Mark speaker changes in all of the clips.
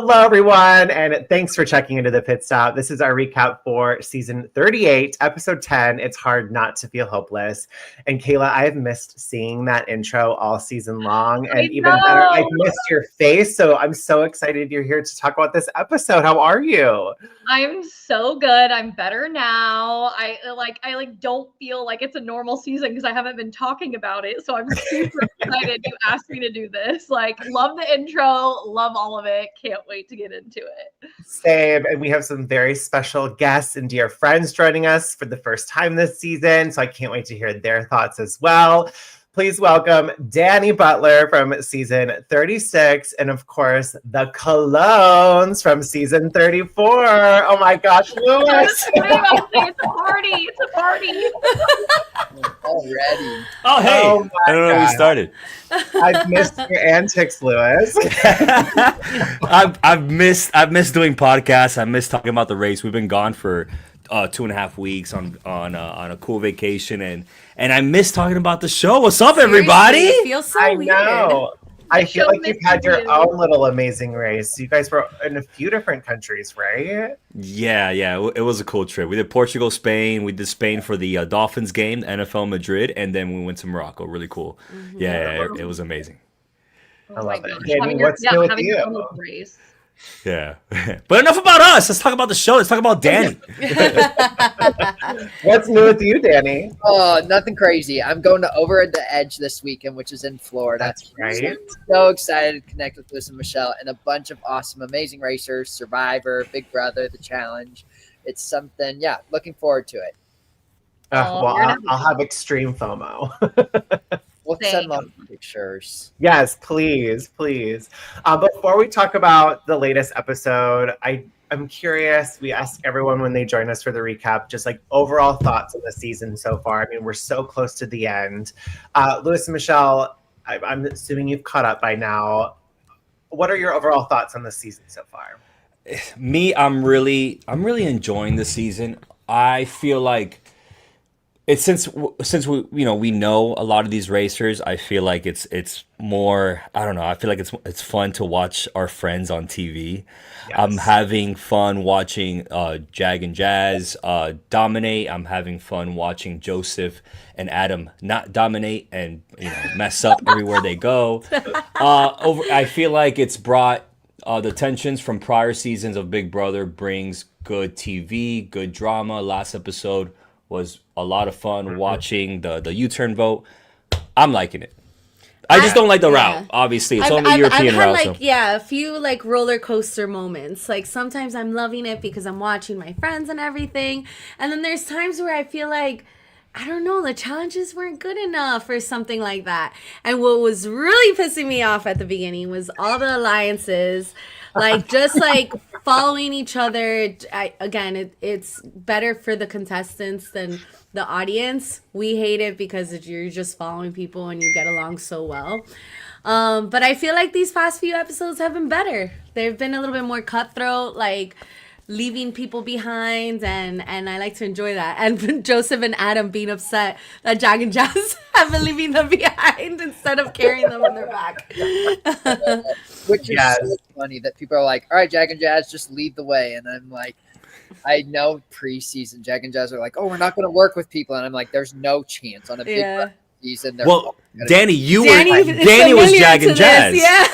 Speaker 1: Hello, everyone, and thanks for checking into the Pit Stop. This is our recap for season 38, episode 10. It's hard not to feel hopeless. And Cayla, I have missed seeing that intro all season long, and even better, I've missed your face. So I'm so excited you're here to talk about this episode. How are you?
Speaker 2: I'm so good. I'm better now. I don't feel like it's a normal season because I haven't been talking about it. So I'm super excited you asked me to do this. Like, love the intro, love all of it. Can't wait to get into it.
Speaker 1: Same. And we have some very special guests and dear friends joining us for the first time this season. So I can't wait to hear their thoughts as well. Please welcome Danny Butler from season 36, and of course, the Colognes from season 34. Oh my gosh, Lewis!
Speaker 2: It's a party! It's a party!
Speaker 3: Already.
Speaker 4: Oh, hey!
Speaker 1: Oh
Speaker 4: I don't know when we started.
Speaker 1: I've missed your antics, Lewis.
Speaker 4: I've missed doing podcasts. I miss talking about the race. We've been gone for 2.5 weeks on a cool vacation, and I miss talking about the show. What's up, everybody?
Speaker 5: It feels so weird.
Speaker 1: Know. I feel like you've had your own little amazing race. You guys were in a few different countries, right?
Speaker 4: Yeah. It was a cool trip. We did Portugal, Spain. We did Spain for the Dolphins game, NFL Madrid, and then we went to Morocco. Really cool. Mm-hmm. Yeah, it was amazing.
Speaker 1: I love it. Danny, what's new with you?
Speaker 4: Yeah. But enough about us. Let's talk about the show. Let's talk about Danny.
Speaker 1: What's new with you, Danny?
Speaker 3: Oh, nothing crazy. I'm going to Over the Edge this weekend, which is in Florida.
Speaker 1: That's right.
Speaker 3: I'm so excited to connect with Lewis and Michelle and a bunch of awesome, amazing racers, Survivor, Big Brother, The Challenge. It's something, looking forward to it.
Speaker 1: Well, I'll have extreme FOMO.
Speaker 3: We'll send lots of pictures.
Speaker 1: Yes, please. Before we talk about the latest episode, I'm curious. We ask everyone when they join us for the recap, just like overall thoughts on the season so far. I mean, we're so close to the end. Lewis and Michelle, I'm assuming you've caught up by now. What are your overall thoughts on the season so far?
Speaker 4: Me, I'm really enjoying the season. I feel like it's since we know a lot of these racers. I feel like it's more, I don't know. I feel like it's fun to watch our friends on TV. Yes. I'm having fun watching Jag and Jazz dominate. I'm having fun watching Joseph and Adam not dominate and mess up everywhere they go. I feel like it's brought the tensions from prior seasons of Big Brother, brings good TV, good drama. Last episode was a lot of fun watching the U-turn vote. I'm liking it. I just don't like the route. Obviously, it's only European route.
Speaker 5: I've had a few roller coaster moments. Like sometimes I'm loving it because I'm watching my friends and everything, and then there's times where I feel like, I don't know, the challenges weren't good enough or something like that. And what was really pissing me off at the beginning was all the alliances, just following each other. It's better for the contestants than the audience. We hate it because you're just following people and you get along so well. But I feel like these past few episodes have been better. They've been a little bit more cutthroat, leaving people behind, and I like to enjoy that. And Joseph and Adam being upset that Jag and Jazz have been leaving them behind instead of carrying them on their back.
Speaker 3: Which is so funny that people are like, all right, Jag and Jazz, just lead the way. And I'm like, I know preseason Jag and Jazz are like, oh, we're not going to work with people. And I'm like, there's no chance on a big season.
Speaker 4: Well, Danny, Danny was Jag and Jazz.
Speaker 5: Yeah.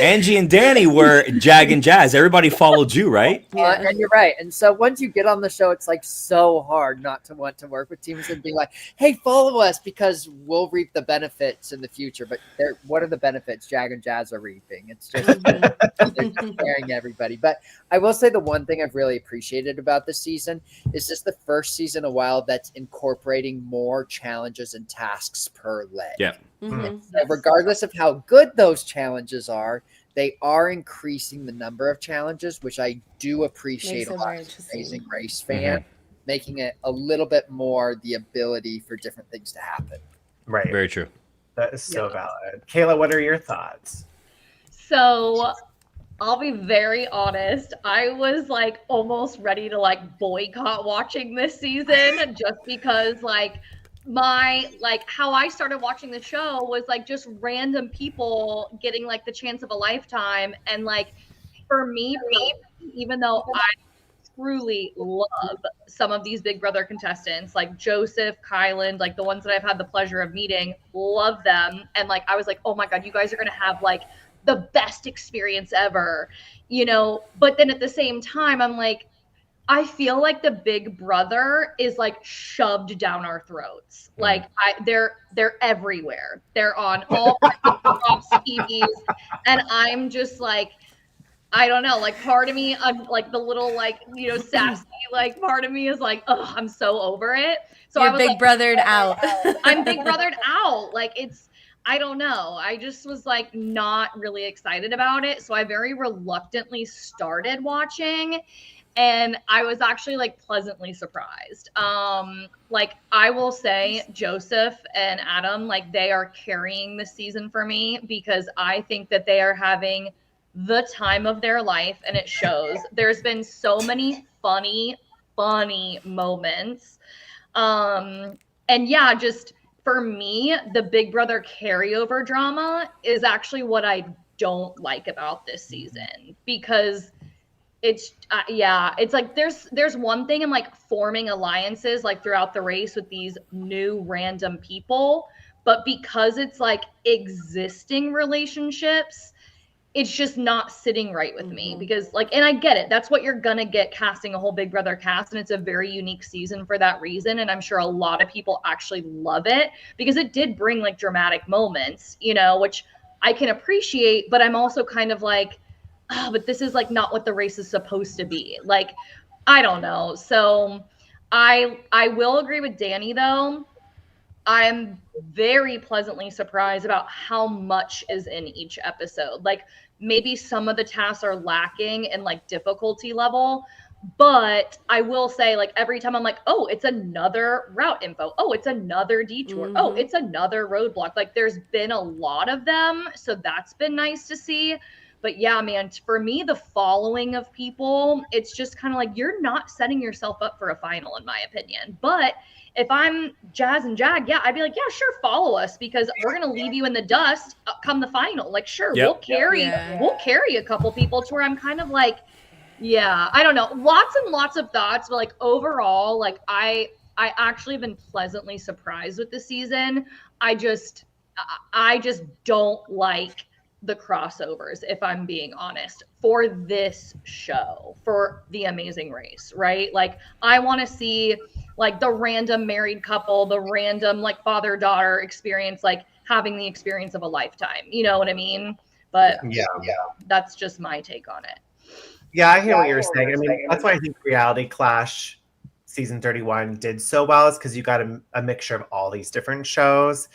Speaker 4: Angie and Danny were Jag and Jazz. Everybody followed you, right?
Speaker 3: And you're right. And so once you get on the show, it's so hard not to want to work with teams and be like, hey, follow us because we'll reap the benefits in the future. But what are the benefits Jag and Jazz are reaping? It's just they're just scaring everybody. But I will say the one thing I've really appreciated about this season is just the first season in a while that's incorporating more challenges and tasks per leg.
Speaker 4: Yeah.
Speaker 5: Mm-hmm.
Speaker 3: So regardless of how good those challenges are, they are increasing the number of challenges, which I do appreciate a lot as an amazing race fan, making it a little bit more the ability for different things to happen.
Speaker 1: Right.
Speaker 4: Very true.
Speaker 1: That is so valid. Cayla, what are your thoughts?
Speaker 2: So I'll be very honest. I was almost ready to boycott watching this season just because my how I started watching the show was just random people getting the chance of a lifetime, and for me, even though I truly love some of these Big Brother contestants, like Joseph, Kylan, like the ones that I've had the pleasure of meeting, love them. And like, I was like, oh my God, you guys are going to have like the best experience ever, you know? But then at the same time, I'm like, I feel like the Big Brother is like shoved down our throats. Like they're everywhere. They're on all TVs, and I'm just like, I don't know, like part of me, like the little like, you know, sassy, like part of me is like, oh, I'm so over it. So
Speaker 5: You're
Speaker 2: I was
Speaker 5: big
Speaker 2: like,
Speaker 5: brothered out.
Speaker 2: I'm big brothered out. Like I don't know. I just was like not really excited about it. So I very reluctantly started watching, and I was actually like pleasantly surprised. Like I will say Joseph and Adam, like they are carrying the season for me because I think that they are having the time of their life, and it shows. There's been so many funny moments. And yeah, just for me, the Big Brother carryover drama is actually what I don't like about this season, because it's it's like there's one thing in like forming alliances like throughout the race with these new random people, but because it's like existing relationships, it's just not sitting right with me, because like, and I get it, that's what you're gonna get casting a whole Big Brother cast, and it's a very unique season for that reason, and I'm sure a lot of people actually love it because it did bring like dramatic moments, you know, which I can appreciate, but I'm also kind of like, oh, but this is like not what the race is supposed to be. Like, I don't know. So I will agree with Danny though. I'm very pleasantly surprised about how much is in each episode. Like maybe some of the tasks are lacking in like difficulty level, but I will say like every time I'm like, oh, it's another route info. Oh, it's another detour. Oh, it's another roadblock. Like there's been a lot of them. So that's been nice to see. But yeah, man, for me, the following of people, it's just kind of like you're not setting yourself up for a final, in my opinion. But if I'm Jazz and Jag, yeah, I'd be like, yeah, sure, follow us because we're gonna leave you in the dust come the final. Like, sure, we'll carry a couple people to where I'm kind of like, yeah, I don't know, lots and lots of thoughts, but like overall, like I actually have been pleasantly surprised with the season. I just don't like the crossovers, if I'm being honest, for this show, for The Amazing Race, right? Like I want to see like the random married couple, the random like father-daughter experience, like having the experience of a lifetime, you know what I mean? But yeah, that's just my take on it.
Speaker 1: Yeah, I hear what you're saying. I mean, that's why I think Reality Clash season 31 did so well, is because you got a mixture of all these different shows.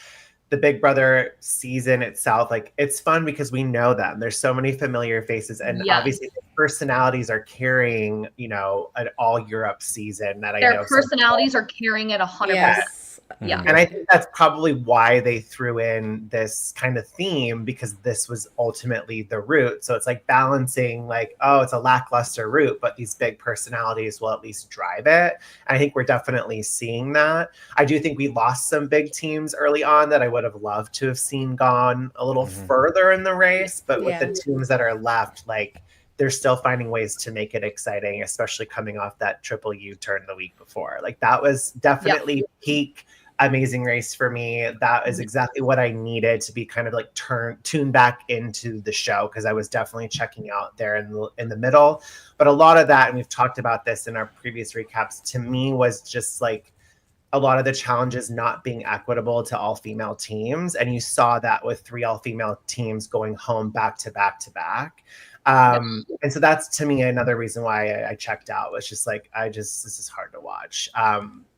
Speaker 1: The Big Brother season itself, like it's fun because we know them. There's so many familiar faces, and obviously the personalities are carrying, you know, an all Europe season that I know.
Speaker 2: Their personalities are carrying it 100%.
Speaker 5: Yes.
Speaker 2: Yeah.
Speaker 1: And I think that's probably why they threw in this kind of theme, because this was ultimately the route. So it's like balancing like, oh, it's a lackluster route, but these big personalities will at least drive it. And I think we're definitely seeing that. I do think we lost some big teams early on that I would have loved to have seen gone a little further in the race. But with the teams that are left, like they're still finding ways to make it exciting, especially coming off that triple U-turn the week before. Like that was definitely peak Amazing Race for me. That is exactly what I needed to be kind of like tuned back into the show, because I was definitely checking out there in the middle. But a lot of that, and we've talked about this in our previous recaps, to me was just like a lot of the challenges not being equitable to all female teams. And you saw that with 3 all female teams going home back to back to back. And so that's to me another reason why I checked out, was just like, this is hard to watch.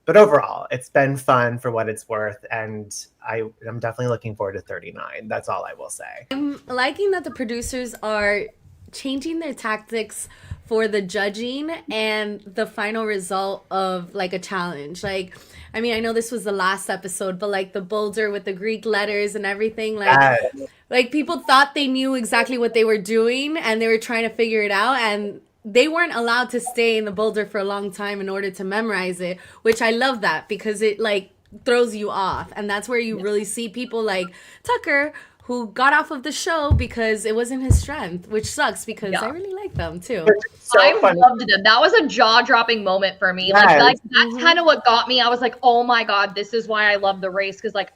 Speaker 1: But overall, it's been fun for what it's worth, and I'm definitely looking forward to 39. That's all I will say.
Speaker 5: I'm liking that the producers are changing their tactics for the judging and the final result of like a challenge. Like, I mean, I know this was the last episode, but like the boulder with the Greek letters and everything, like people thought they knew exactly what they were doing and they were trying to figure it out, and they weren't allowed to stay in the boulder for a long time in order to memorize it, which I love that, because it like throws you off. And that's where you really see people like Tucker, who got off of the show because it wasn't his strength, which sucks because
Speaker 2: Yeah.
Speaker 5: I really like them too.
Speaker 1: So
Speaker 2: I
Speaker 1: funny.
Speaker 2: loved them. That was a jaw-dropping moment for me.
Speaker 1: Yes.
Speaker 2: Like that's kind of what got me. I was like, oh my God, this is why I love the race. Cause like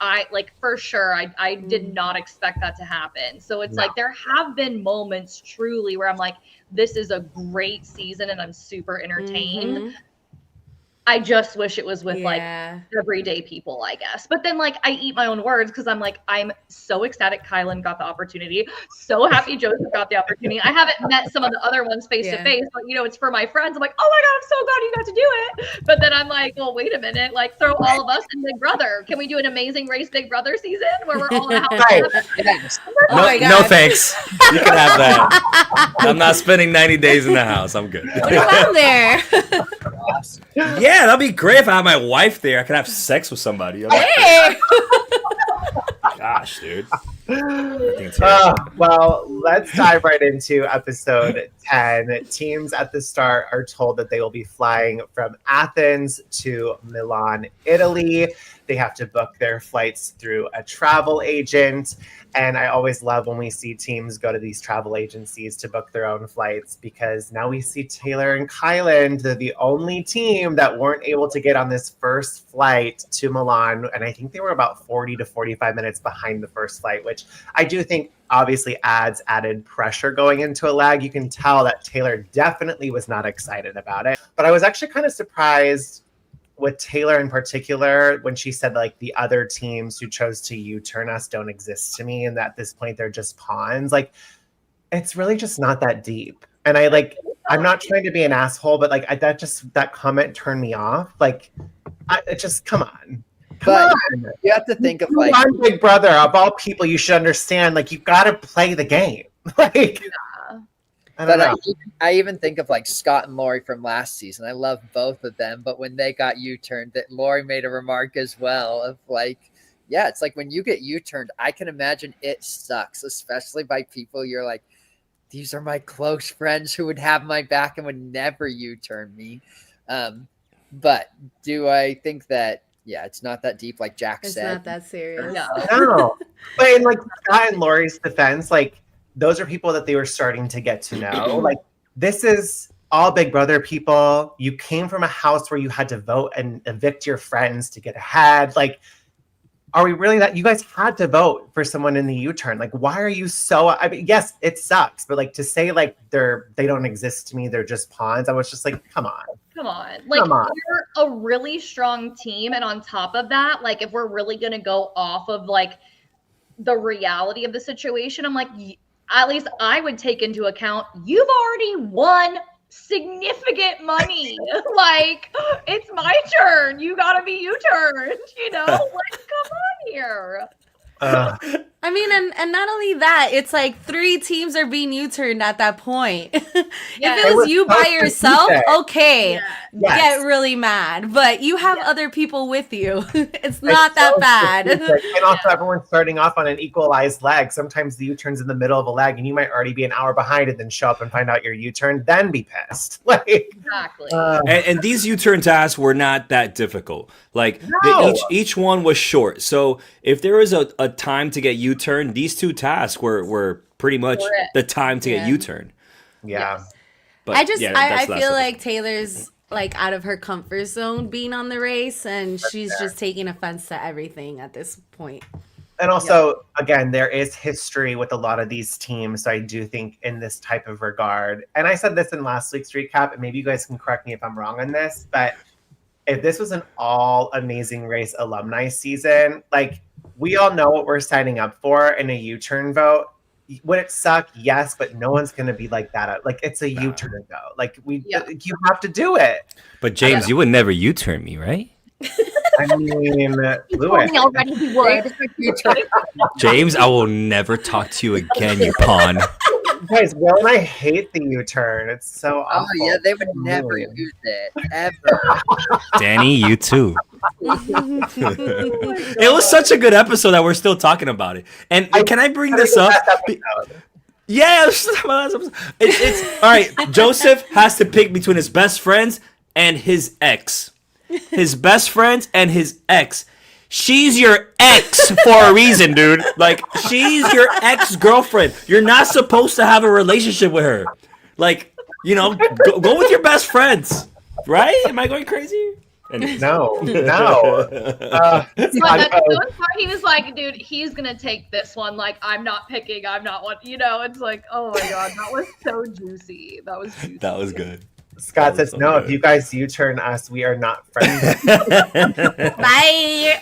Speaker 2: for sure, I did not expect that to happen. So it's like there have been moments truly where I'm like, this is a great season and I'm super entertained.
Speaker 5: Mhm.
Speaker 2: I just wish it was with like
Speaker 5: Yeah.
Speaker 2: everyday people, I guess. But then like I eat my own words because I'm like, I'm so ecstatic Kylan got the opportunity. So happy Joseph got the opportunity. I haven't met some of the other ones face to face, but you know, it's for my friends. I'm like, oh my God, I'm so glad you got to do it. But then I'm like, well, wait a minute, like throw all of us in Big Brother. Can we do an Amazing Race Big Brother season where we're all in a house?
Speaker 1: Right.
Speaker 3: Yes.
Speaker 5: Oh my
Speaker 4: No
Speaker 5: God.
Speaker 4: thanks. You can have that. I'm not spending 90 days in the house. I'm good.
Speaker 5: What if I'm there?
Speaker 4: Yeah, that'd be great if I had my wife there. I could have sex with somebody. I'm like,
Speaker 5: Hey.
Speaker 4: gosh, dude. I think it's here.
Speaker 1: Well, let's dive right into episode 10. Teams at the start are told that they will be flying from Athens to Milan, Italy. They have to book their flights through a travel agent. And I always love when we see teams go to these travel agencies to book their own flights, because now we see Taylor and Kylan, they're the only team that weren't able to get on this first flight to Milan. And I think they were about 40 to 45 minutes behind the first flight, which I do think obviously adds added pressure going into a lag. You can tell that Taylor definitely was not excited about it. But I was actually kind of surprised with Taylor in particular, when she said like the other teams who chose to U-turn us don't exist to me, and that at this point they're just pawns. Like, it's really just not that deep. And I'm not trying to be an asshole, but like that comment turned me off. Like, it just come on.
Speaker 3: But you have to think of
Speaker 1: You
Speaker 3: like
Speaker 1: are Big Brother, of all people, you should understand. Like, you've got to play the game. Like, I don't
Speaker 3: But
Speaker 1: know.
Speaker 3: I even think of like Scott and Lori from last season. I love both of them, but when they got U-turned, that Lori made a remark as well of like, yeah, it's like when you get U-turned, I can imagine it sucks, especially by people you're like, these are my close friends who would have my back and would never U-turn me. But do I think that, yeah, it's not that deep, like Jack
Speaker 5: It's
Speaker 3: said.
Speaker 5: not that serious.
Speaker 2: No.
Speaker 1: No. But in like Scott and Lori's defense, like, those are people that they were starting to get to know. Like, this is all Big Brother people. You came from a house where you had to vote and evict your friends to get ahead. Like, are we really that? You guys had to vote for someone in the U-turn. Like, why are you so? I mean, yes, it sucks, but like to say like they don't exist to me, they're just pawns. I was just like, come on.
Speaker 2: Come on. Like,
Speaker 1: Come on.
Speaker 2: we're a really strong team. And on top of that, like, if we're really going to go off of like the reality of the situation, I'm like, at least I would take into account you've already won significant money. Like, it's my turn. You got to be U-turned, you know? Like, come on here.
Speaker 5: I mean, and not only that, it's like 3 teams are being U-turned at that point.
Speaker 2: Yeah.
Speaker 5: If it was you by yourself, okay,
Speaker 2: Yeah.
Speaker 1: Yes.
Speaker 5: get really mad. But you have other people with you. It's
Speaker 1: Like,
Speaker 5: not that
Speaker 1: so
Speaker 5: bad.
Speaker 1: specific. And also, everyone's starting off on an equalized leg. Sometimes the U-turn's in the middle of a leg, and you might already be an hour behind, and then show up and find out your U-turn, then be pissed. Like,
Speaker 2: Exactly.
Speaker 4: And these U-turn tasks were not that difficult. Like
Speaker 1: No.
Speaker 4: each one was short. So if there was a time to get U-turned, these 2 tasks were pretty much
Speaker 2: Correct.
Speaker 4: the time to
Speaker 5: Yeah.
Speaker 4: get U-turned.
Speaker 1: yeah.
Speaker 2: Yes.
Speaker 4: But
Speaker 5: I
Speaker 4: yeah, that's less
Speaker 5: feel
Speaker 4: of it.
Speaker 5: like Taylor's like out of her comfort zone being on the race, and she's just taking offense to everything at this point.
Speaker 1: And also, again, there is history with a lot of these teams. So I do think in this type of regard, and I said this in last week's recap, and maybe you guys can correct me if I'm wrong on this, but if this was an all Amazing Race alumni season, like, we all know what we're signing up for in a U-turn vote. Would it suck? Yes, but no one's going to be like that. Like, it's a U-turn vote. Like, you have to do it.
Speaker 4: But James, you would never U-turn me, right?
Speaker 1: I mean,
Speaker 2: He
Speaker 1: Louis.
Speaker 2: told me already he would.
Speaker 4: James, I will never talk to you again, you pawn.
Speaker 1: Guys, Will and I hate the U-turn. It's so
Speaker 3: Oh
Speaker 1: awful.
Speaker 3: yeah, they would never use it ever.
Speaker 4: Danny, you too. It was such a good episode that we're still talking about it. And can I bring this up? Yeah, it's all right. Joseph has to pick between his best friends and his ex. His best friends and his ex. She's your ex for a reason, dude. Like, she's your ex-girlfriend. You're not supposed to have a relationship with her. Like, you know, go with your best friends. Right? Am I going crazy? Anyways.
Speaker 1: No.
Speaker 2: But that's so far, he was like, dude, he's gonna take this one. Like, I'm not picking. I'm not one. You know, it's like, oh my god, that was so juicy. That was juicy.
Speaker 4: That was good.
Speaker 1: Scott says, no, if you guys U-turn us, we are not friends.
Speaker 5: Bye.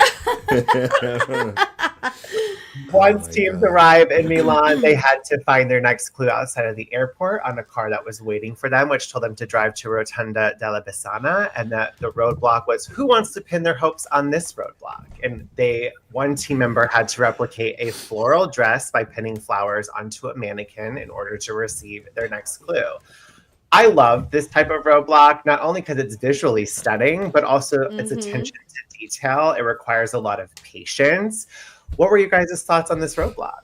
Speaker 1: Once teams arrive in Milan, they had to find their next clue outside of the airport on a car that was waiting for them, which told them to drive to Rotunda della Bisana, and that the roadblock was who wants to pin their hopes on this roadblock. And one team member had to replicate a floral dress by pinning flowers onto a mannequin in order to receive their next clue. I love this type of roadblock, not only because it's visually stunning, but also its attention to detail. It requires a lot of patience. What were you guys' thoughts on this roadblock?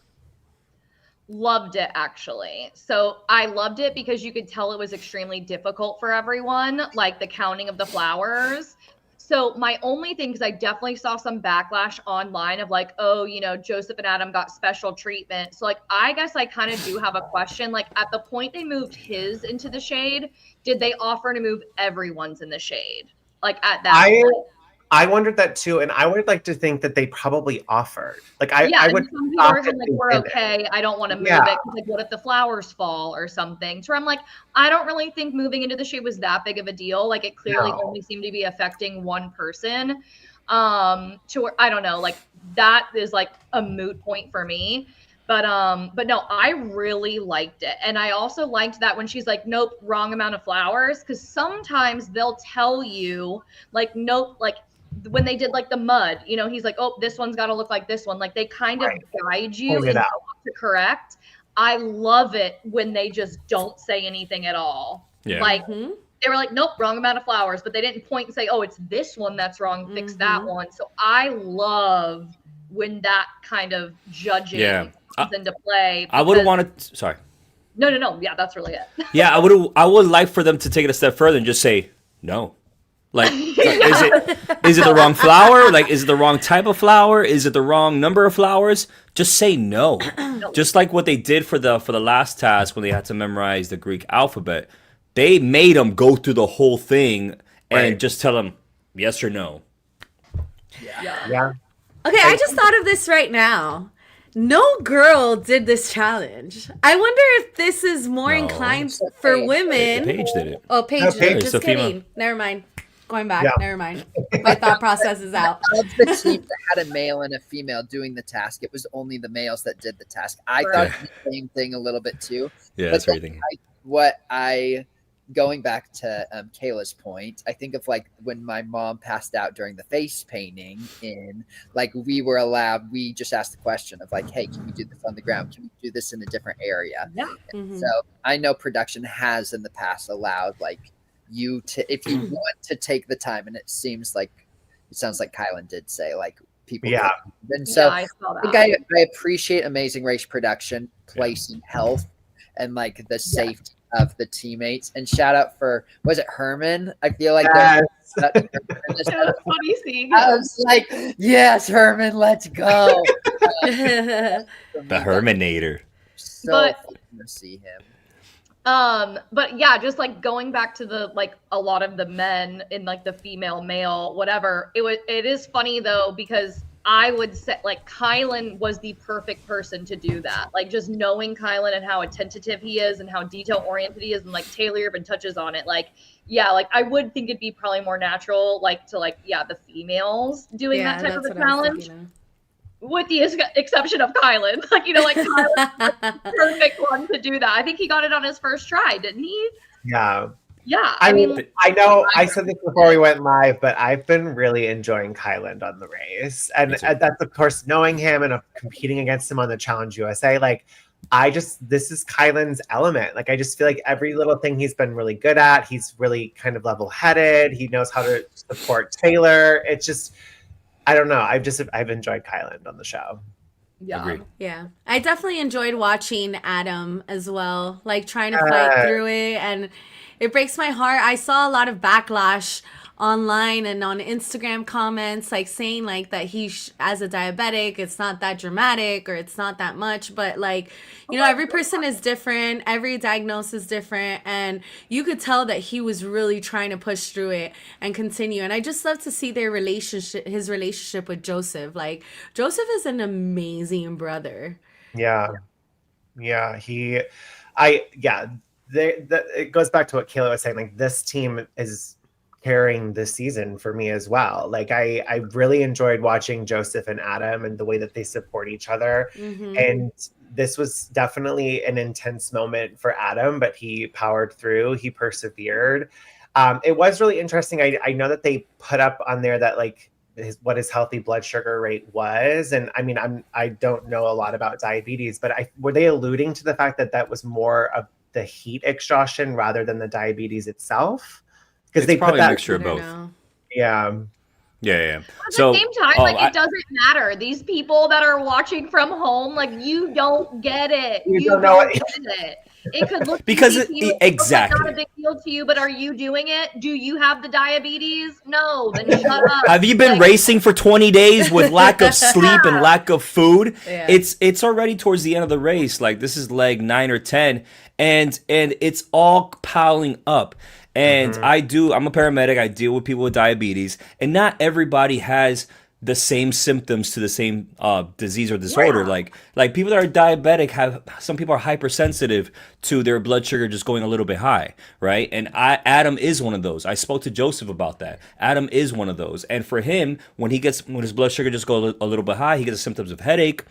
Speaker 2: Loved it, actually. So I loved it because you could tell it was extremely difficult for everyone, like the counting of the flowers. So my only thing, because I definitely saw some backlash online of like, oh, you know, Joseph and Adam got special treatment. So like, I guess I kind of do have a question. Like at the point they moved his into the shade, did they offer to move everyone's in the shade? Like at that point?
Speaker 1: I wondered that too, and I would like to think that they probably offered. Like I would.
Speaker 2: Some people are like, we're okay. I don't want to move it. Like, what if the flowers fall or something? So I'm like, I don't really think moving into the shade was that big of a deal. Like it clearly only seemed to be affecting one person. To where I don't know. Like that is like a moot point for me. But no, I really liked it. And I also liked that when she's like, nope, wrong amount of flowers. Because sometimes they'll tell you like, nope, like when they did like the mud, you know, he's like, oh, this one's got to look like this one. Like they kind of guide you in what to correct. I love it when they just don't say anything at all. Yeah. Like they were like, nope, wrong amount of flowers. But they didn't point and say, oh, it's this one that's wrong. Fix that one. So I love when that kind of judging comes into play.
Speaker 4: I would have wanted. Sorry.
Speaker 2: No. Yeah, that's really it.
Speaker 4: Yeah, I would like for them to take it a step further and just say no. Like, is it the wrong flower? Like, is it the wrong type of flower? Is it the wrong number of flowers? Just say no. Just like what they did for the last task when they had to memorize the Greek alphabet. They made them go through the whole thing and just tell them yes or no.
Speaker 1: Yeah.
Speaker 5: Okay, I just thought of this right now. No girl did this challenge. I wonder if this is more inclined for women.
Speaker 4: Paige did it.
Speaker 5: Oh, Paige did it. Just
Speaker 4: so
Speaker 5: kidding. Never mind. Going back. Never mind. My thought process is out.
Speaker 3: Of the team that had a male and a female doing the task, it was only the males that did the task. I thought the same thing a little bit too.
Speaker 4: Yeah, that's everything.
Speaker 3: Going back to Cayla's point, I think of like when my mom passed out during the face painting like we just asked the question of like, hey, can we do this on the ground? Can we do this in a different area? Yeah. So I know production has in the past allowed like you to, if you want to take the time, and it sounds like Kylan did say like people. Yeah. And so I appreciate Amazing Race production, placing health and like the safety of the teammates, and shout out for, was it Herman? I feel like that was funny seeing. I was like, yes, Herman, let's go.
Speaker 4: The Hermanator.
Speaker 3: So fun to see him.
Speaker 2: But yeah, just like going back to the like a lot of the men in like the female, male, whatever. It is funny though, because I would say like Kylan was the perfect person to do that. Like just knowing Kylan and how attentive he is and how detail oriented he is, and like Taylor even touches on it. Like, yeah, like I would think it'd be probably more natural, like to like, the females doing that type of a challenge. With the exception of Kylan. Like, you know, like Kylan's the perfect one to do that. I think he got it on his first try, didn't he?
Speaker 1: Yeah.
Speaker 2: Yeah.
Speaker 1: I mean, I know I said this before we went live, but I've been really enjoying Kylan on the race. And that's, of course, knowing him and competing against him on the Challenge USA. Like, this is Kylan's element. Like, I just feel like every little thing he's been really good at. He's really kind of level-headed. He knows how to support Taylor. It's just, I don't know. I've enjoyed Kylan on the show.
Speaker 2: Yeah.
Speaker 4: Agreed.
Speaker 5: Yeah. I definitely enjoyed watching Adam as well, like trying to fight through it, and it breaks my heart. I saw a lot of backlash online and on Instagram comments, like saying like that as a diabetic, it's not that dramatic or it's not that much, but like, you know, every person is different, every diagnosis is different, and you could tell that he was really trying to push through it and continue. And I just love to see his relationship with Joseph. Like, Joseph is an amazing brother.
Speaker 1: Yeah. It goes back to what Cayla was saying. Like, this team is carrying this season for me as well. Like, I really enjoyed watching Joseph and Adam and the way that they support each other. And this was definitely an intense moment for Adam, but he powered through. He persevered. It was really interesting. I know that they put up on there that like what his healthy blood sugar rate was, and I mean I don't know a lot about diabetes, but were they alluding to the fact that that was more of the heat exhaustion rather than the diabetes itself? Because they
Speaker 4: probably
Speaker 1: put that
Speaker 4: a mixture of both.
Speaker 1: Yeah.
Speaker 2: At the same time, it doesn't matter. These people that are watching from home, like, you don't get it. You don't know get it. It could look
Speaker 4: because
Speaker 2: to you.
Speaker 4: exactly.
Speaker 2: It's not a big deal to you, but are you doing it? Do you have the diabetes? No, then shut up.
Speaker 4: Have you been racing for 20 days with lack of sleep and lack of food?
Speaker 5: Yeah.
Speaker 4: It's already towards the end of the race. Like, this is leg 9 or 10, and it's all piling up. And I'm a paramedic. I deal with people with diabetes, and not everybody has the same symptoms to the same disease or disorder. Like people that are diabetic some people are hypersensitive to their blood sugar just going a little bit high, right? And Adam is one of those. I spoke to Joseph about that. Adam is one of those. And for him, when his blood sugar just goes a little bit high, he gets symptoms of headache,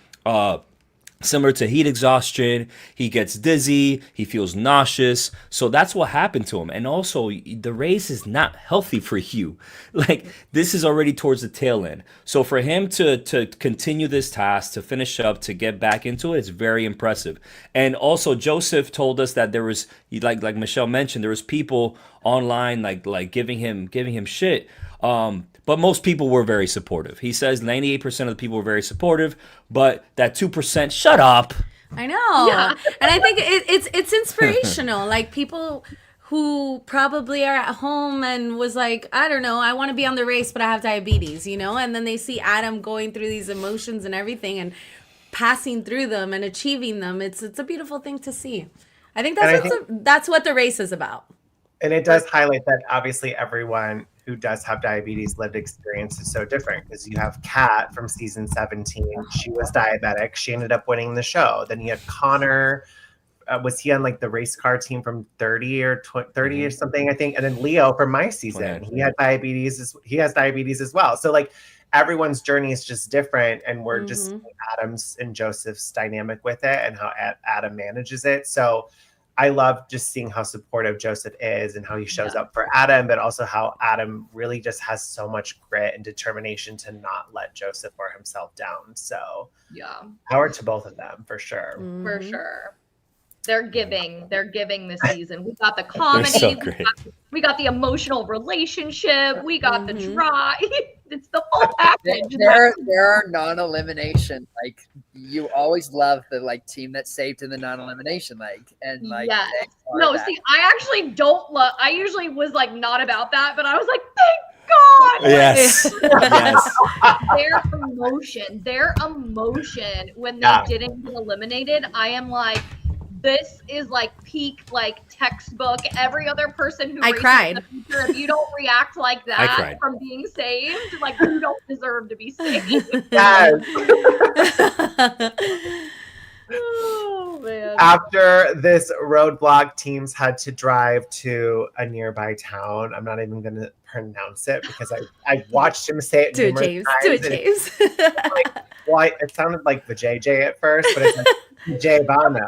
Speaker 4: similar to heat exhaustion. He gets dizzy, he feels nauseous. So that's what happened to him. And also, the race is not healthy for you. Like, this is already towards the tail end. So for him to continue this task, to finish up, to get back into it, it's very impressive. And also, Joseph told us that there was, like Michelle mentioned, there was people online like giving him shit. But most people were very supportive. He says 98% of the people were very supportive, but that 2%, shut up.
Speaker 5: I know. Yeah. And I think it's inspirational. Like, people who probably are at home and was like, I don't know, I want to be on the race, but I have diabetes, you know? And then they see Adam going through these emotions and everything and passing through them and achieving them. It's a beautiful thing to see. I think that's what the race is about.
Speaker 1: And it does highlight that obviously everyone who does have diabetes lived experience is so different, because you have Kat from season 17. She was diabetic. She ended up winning the show. Then you had Connor. Was he on like the race car team from 30 or 30 or something, I think? And then Leo from my season. He had diabetes. He has diabetes as well. So like, everyone's journey is just different, and we're just seeing Adam's and Joseph's dynamic with it and how Adam manages it. So I love just seeing how supportive Joseph is and how he shows up for Adam, but also how Adam really just has so much grit and determination to not let Joseph wear himself down. So power to both of them for sure.
Speaker 2: For sure. They're giving this season. We got the comedy.
Speaker 4: So
Speaker 2: we got the emotional relationship. We got the drive. It's the whole package.
Speaker 3: There are non-elimination. Like, you always love the like team that's saved in the non-elimination. Like, and like,
Speaker 2: no, see, I actually don't love. I usually was like not about that, but I was like, thank God.
Speaker 4: Yes.
Speaker 2: Yes. Their emotion when they didn't get eliminated. I am like, this is like peak, like textbook. Every other person who
Speaker 5: I cried.
Speaker 2: In the future, if you don't react like that from being saved, like, you don't deserve to be saved.
Speaker 1: Yes.
Speaker 2: Oh, man.
Speaker 1: After this roadblock, teams had to drive to a nearby town. I'm not even going to pronounce it because I watched him say it numerous times. It sounded like the JJ at first, but it's like Javano,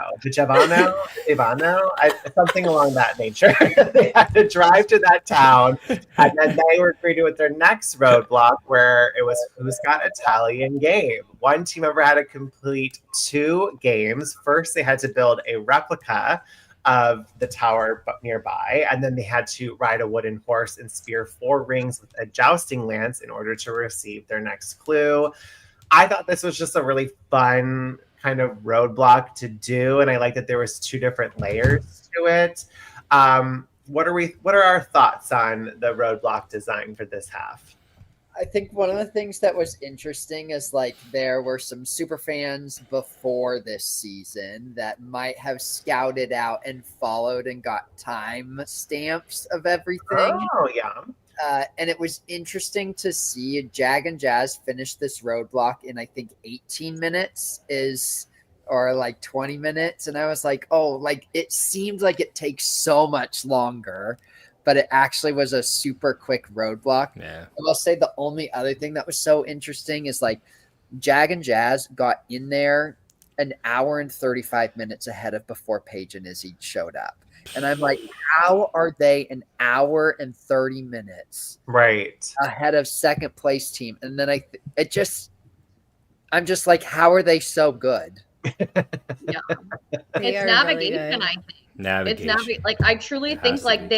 Speaker 1: something along that nature. They had to drive to that town, and then they were greeted with their next roadblock, where it was who's got Italian game. One team member had to complete 2 games. First, they had to build a replica of the tower nearby, and then they had to ride a wooden horse and spear 4 rings with a jousting lance in order to receive their next clue. I thought this was just a really fun kind of roadblock to do, and I like that there was 2 different layers to it. what are our thoughts on the roadblock design for this half?
Speaker 3: I think one of the things that was interesting is like there were some super fans before this season that might have scouted out and followed and got time stamps of everything.
Speaker 1: Oh, yeah.
Speaker 3: And it was interesting to see Jag and Jazz finish this roadblock in, I think, 18 minutes or like 20 minutes. And I was like, oh, like it seemed like it takes so much longer, but it actually was a super quick roadblock.
Speaker 4: Yeah.
Speaker 3: I'll say the only other thing that was so interesting is like Jag and Jazz got in there an hour and 35 minutes ahead of before Paige and Izzy showed up. And I'm like, how are they an hour and 30 minutes
Speaker 1: right
Speaker 3: ahead of second place team? And then I'm just like, how are they so good?
Speaker 2: Yeah. It's navigation, I think.
Speaker 4: Navigation.
Speaker 2: Like I truly think like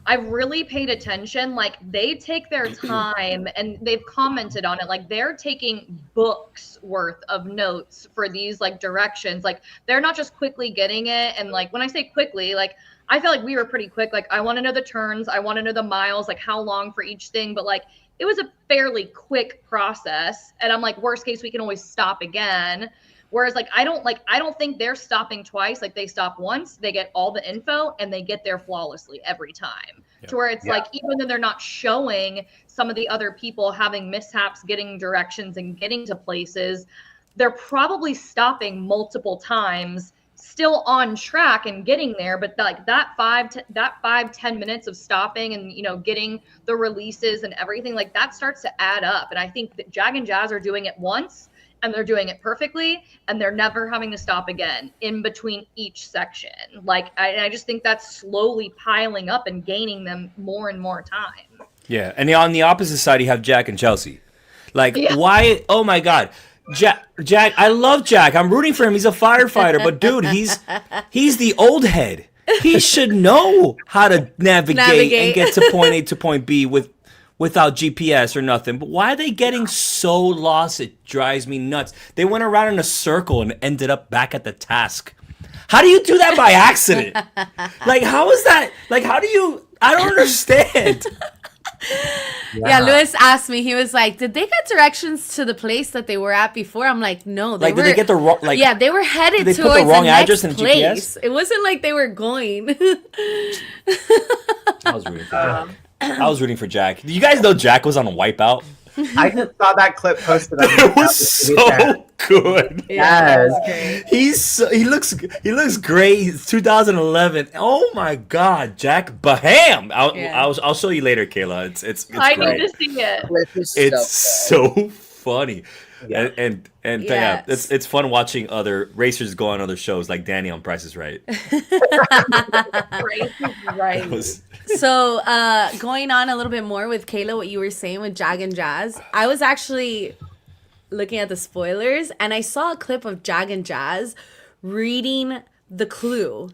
Speaker 2: I've really paid attention. Like they take their time and they've commented on it. Like they're taking books worth of notes for these like directions. Like they're not just quickly getting it. And like when I say quickly, like I feel like we were pretty quick. Like I want to know the turns. I want to know the miles, like how long for each thing. But like it was a fairly quick process. And I'm like, worst case, we can always stop again. Whereas like I don't think they're stopping twice. Like they stop once, they get all the info and they get there flawlessly every time. Yep. To where it's like even though they're not showing some of the other people having mishaps, getting directions and getting to places, they're probably stopping multiple times, still on track and getting there. But like that 5-10 minutes of stopping and getting the releases and everything, like that starts to add up. And I think that Jag and Jazz are doing it once. And they're doing it perfectly, and they're never having to stop again in between each section. Like, I just think that's slowly piling up and gaining them more and more time.
Speaker 4: Yeah, and on the opposite side, you have Jack and Chelsea. Like, why? Oh my God, Jack! I love Jack. I'm rooting for him. He's a firefighter, but dude, he's the old head. He should know how to navigate and get to point A to point B without GPS or nothing. But why are they getting so lost? It drives me nuts. They went around in a circle and ended up back at the task. How do you do that by accident? Like, how is that? Like, how do you? I don't understand.
Speaker 5: Yeah, Lewis asked me. He was like, "Did they get directions to the place that they were at before?" I'm like, "No."
Speaker 4: Did they get the wrong? Like,
Speaker 5: yeah, they were headed
Speaker 4: they
Speaker 5: towards
Speaker 4: put the wrong
Speaker 5: the
Speaker 4: address
Speaker 5: next
Speaker 4: in the
Speaker 5: place.
Speaker 4: GPS?
Speaker 5: It wasn't like they were going.
Speaker 4: I was rooting for Jack. I was rooting for Jack. Do you guys know Jack was on Wipeout?
Speaker 1: I just saw that clip posted on
Speaker 4: It was so good.
Speaker 1: Yes.
Speaker 4: He looks great. It's 2011. Oh my God, Jack Baham. I'll show you later, Cayla. It's
Speaker 2: I
Speaker 4: great.
Speaker 2: need to see it.
Speaker 4: It's so funny.
Speaker 1: Yeah.
Speaker 4: And it's fun watching other racers go on other shows like Danny on Price is Right.
Speaker 2: Right.
Speaker 5: So going on a little bit more with Cayla, what you were saying with Jag and Jazz, I was actually looking at the spoilers and I saw a clip of Jag and Jazz reading the clue.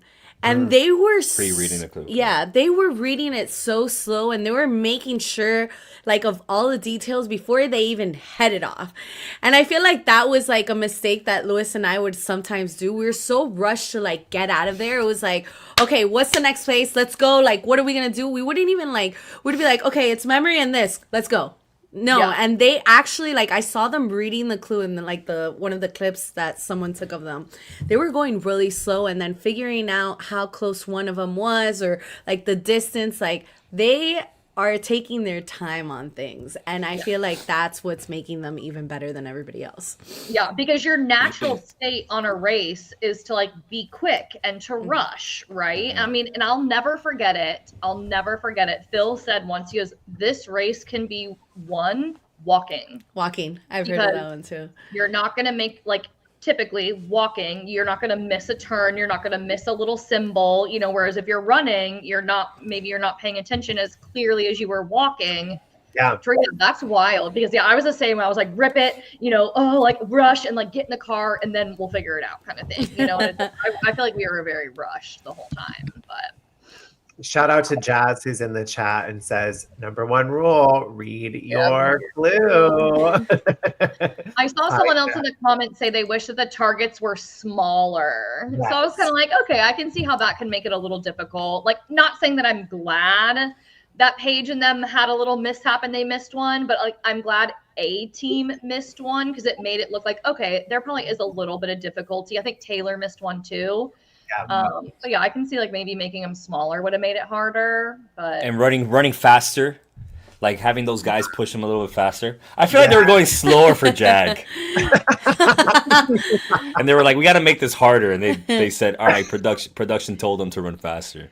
Speaker 5: And they were
Speaker 4: pre-reading the clue.
Speaker 5: Yeah, they were reading it so slow and they were making sure like of all the details before they even headed off. And I feel like that was like a mistake that Lewis and I would sometimes do. We were so rushed to like get out of there. It was like, okay, what's the next place? Let's go. Like, what are we going to do? We wouldn't even like, we'd be like, okay, it's memory and this. Let's go. No, and they actually, like, I saw them reading the clue in like one of the clips that someone took of them. They were going really slow and then figuring out how close one of them was or like the distance. Like they are taking their time on things, and I feel like that's what's making them even better than everybody else.
Speaker 2: Yeah, because your natural state on a race is to like be quick and to rush, right? I mean, and I'll never forget it. Phil said once, he goes, "This race can be won walking."
Speaker 5: I've heard of that one too.
Speaker 2: You're not going to make like typically walking, you're not going to miss a turn, you're not going to miss a little symbol, whereas if you're running, you're not paying attention as clearly as you were walking.
Speaker 1: Yeah.
Speaker 2: That's wild because I was the same. I was like, rip it, like rush and like get in the car and then we'll figure it out kind of thing. And I feel like we were very rushed the whole time, but
Speaker 1: Shout out to Jazz who's in the chat and says, number one rule, read your clue.
Speaker 2: I saw someone else in the comments say they wish that the targets were smaller.
Speaker 1: Yes.
Speaker 2: So I was kind of like, okay, I can see how that can make it a little difficult. Like, not saying that I'm glad that Paige and them had a little mishap and they missed one, but like I'm glad a team missed one because it made it look like, okay, there probably is a little bit of difficulty. I think Taylor missed one too. So yeah, I can see like maybe making them smaller would have made it harder, but
Speaker 4: And running faster, like having those guys push them a little bit faster. I feel like they were going slower for Jag, and they were like, "We got to make this harder." And they said, "All right, production told them to run faster."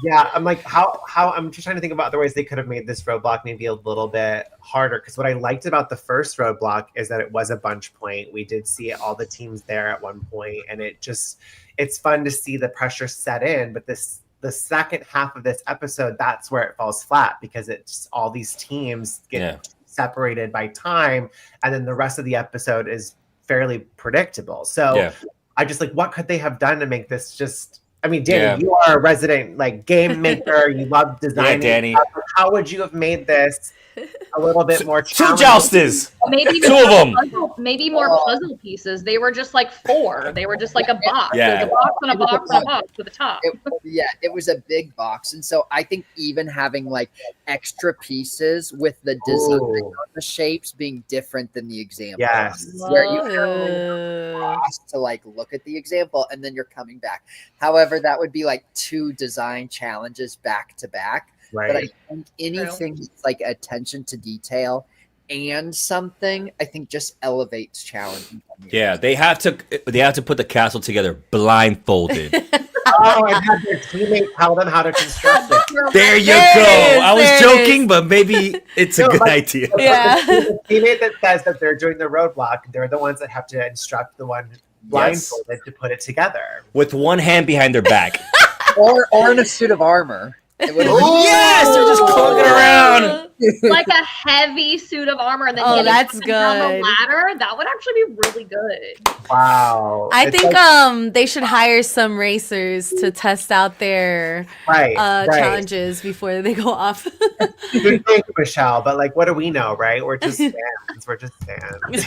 Speaker 1: Yeah, I'm like, how I'm just trying to think about other ways they could have made this roadblock maybe a little bit harder. Because what I liked about the first roadblock is that it was a bunch point. We did see all the teams there at one point, and it's fun to see the pressure set in. But the second half of this episode, that's where it falls flat because it's all these teams get separated by time, and then the rest of the episode is fairly predictable. So I just like, what could they have done to make this just? I mean, Danny, you are a resident like game maker. You love designing.
Speaker 4: Yeah, Danny.
Speaker 1: How would you have made this a little bit more
Speaker 4: Two
Speaker 1: challenging?
Speaker 4: jousters.
Speaker 2: maybe
Speaker 4: Two of them.
Speaker 2: Maybe more puzzle pieces. They were just like 4. They were just like a box.
Speaker 4: Yeah.
Speaker 2: There's a box and a box and a box with a top.
Speaker 3: It was a big box, and so I think even having like extra pieces with the design of the shapes being different than the example.
Speaker 1: Yes.
Speaker 3: Where you have to like look at the example and then you're coming back. However, that would be like 2 design challenges back to back.
Speaker 1: Right.
Speaker 3: But I think anything that's like attention to detail and something, I think just elevates challenge.
Speaker 4: Yeah, they have to put the castle together blindfolded.
Speaker 1: And have their teammate tell them how to construct it.
Speaker 4: There you go. I was joking, but maybe it's a good idea.
Speaker 5: Yeah.
Speaker 1: The teammate that says that they're doing the roadblock, they're the ones that have to instruct the one blindfolded to put it together.
Speaker 4: With one hand behind their back.
Speaker 3: or in a suit of armor.
Speaker 4: Yes, they're just clunking around.
Speaker 2: Like a heavy suit of armor and then
Speaker 5: that's
Speaker 2: down the
Speaker 5: good.
Speaker 2: ladder. That would actually be really good.
Speaker 1: Wow.
Speaker 5: I think they should hire some racers to test out their challenges before they go off.
Speaker 1: Good thing, Michelle, but like, what do we know, right? We're just fans. We're just fans.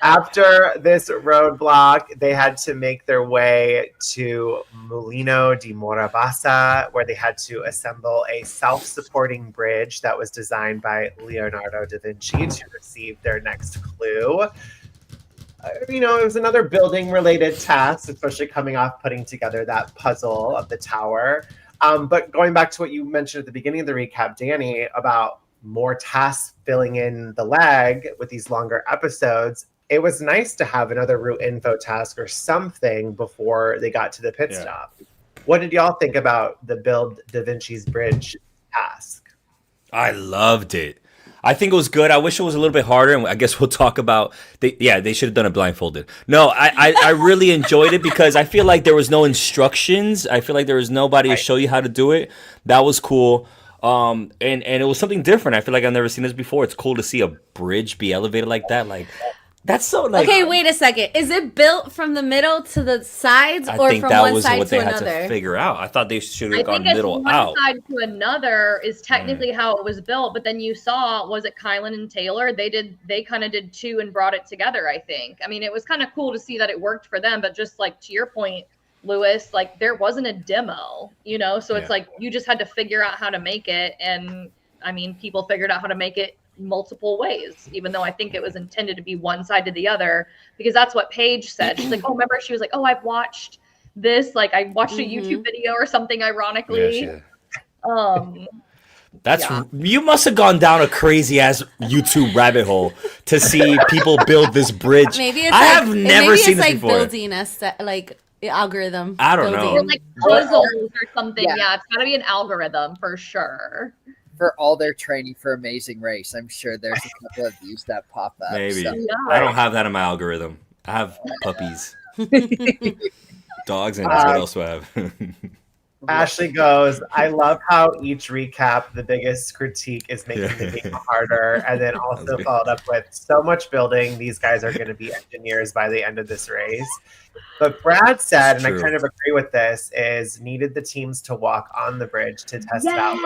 Speaker 1: After this roadblock, they had to make their way to Mulino di Morabassa, where they had to assemble a self-supporting bridge that was designed by Leonardo da Vinci to receive their next clue. It was another building-related task, especially coming off putting together that puzzle of the tower. But going back to what you mentioned at the beginning of the recap, Danny, about more tasks filling in the leg with these longer episodes, it was nice to have another route info task or something before they got to the pit stop. What did y'all think about the build Da Vinci's bridge task?
Speaker 4: I loved it. I think it was good. I wish it was a little bit harder, and I guess we'll talk about. They should have done it blindfolded. No, I really enjoyed it because I feel like there was no instructions. I feel like there was nobody to show you how to do it. That was cool. And it was something different. I feel like I've never seen this before. It's cool to see a bridge be elevated like that. Like, that's so like.
Speaker 5: Okay, wait a second. Is it built from the middle to the sides, or from one side to another?
Speaker 4: I think that was what they had to figure out. I thought they should have gone middle out.
Speaker 2: One side to another is technically how it was built, but then you saw, was it Kylan and Taylor? They kind of did 2 and brought it together, I think. I mean, it was kind of cool to see that it worked for them, but just like to your point, Lewis, like there wasn't a demo, so it's like you just had to figure out how to make it. And I mean, people figured out how to make it multiple ways, even though I think it was intended to be one side to the other, because that's what Paige said. She's like, oh, remember, she was like, oh, I've watched this, like I watched a YouTube video or something, ironically.
Speaker 4: You must have gone down a crazy ass YouTube rabbit hole to see people build this bridge.
Speaker 5: Maybe it's
Speaker 4: I have never seen this before.
Speaker 5: Building like algorithm.
Speaker 4: I don't know.
Speaker 2: Or like puzzles or something. Yeah, it's got to be an algorithm for sure.
Speaker 3: For all their training for Amazing Race, I'm sure there's a couple of views that pop up.
Speaker 4: Maybe.
Speaker 3: So.
Speaker 2: Yeah.
Speaker 4: I don't have that in my algorithm. I have puppies. Dogs, and what else do I have?
Speaker 1: Ashley goes, I love how each recap, the biggest critique is making the game harder. And then also followed up with so much building. These guys are going to be engineers by the end of this race. But Brad said, and I kind of agree with this, is needed the teams to walk on the bridge to test it out.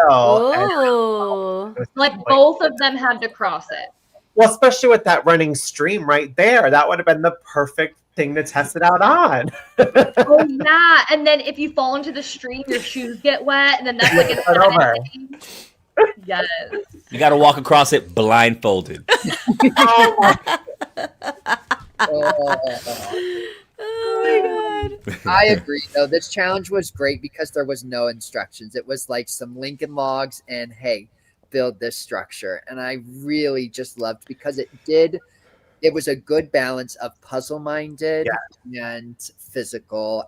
Speaker 5: Oh.
Speaker 2: Like both of them had to cross it.
Speaker 1: Well, especially with that running stream right there. That would have been the perfect thing to test it out on.
Speaker 2: Oh yeah, and then if you fall into the stream, your shoes get wet, and then that's like an
Speaker 1: over.
Speaker 2: Yes.
Speaker 4: You got to walk across it blindfolded.
Speaker 1: Oh my
Speaker 5: Oh my god.
Speaker 3: I agree though. This challenge was great because there was no instructions. It was like some Lincoln logs and hey, build this structure. And I really just loved because it was a good balance of puzzle minded and physical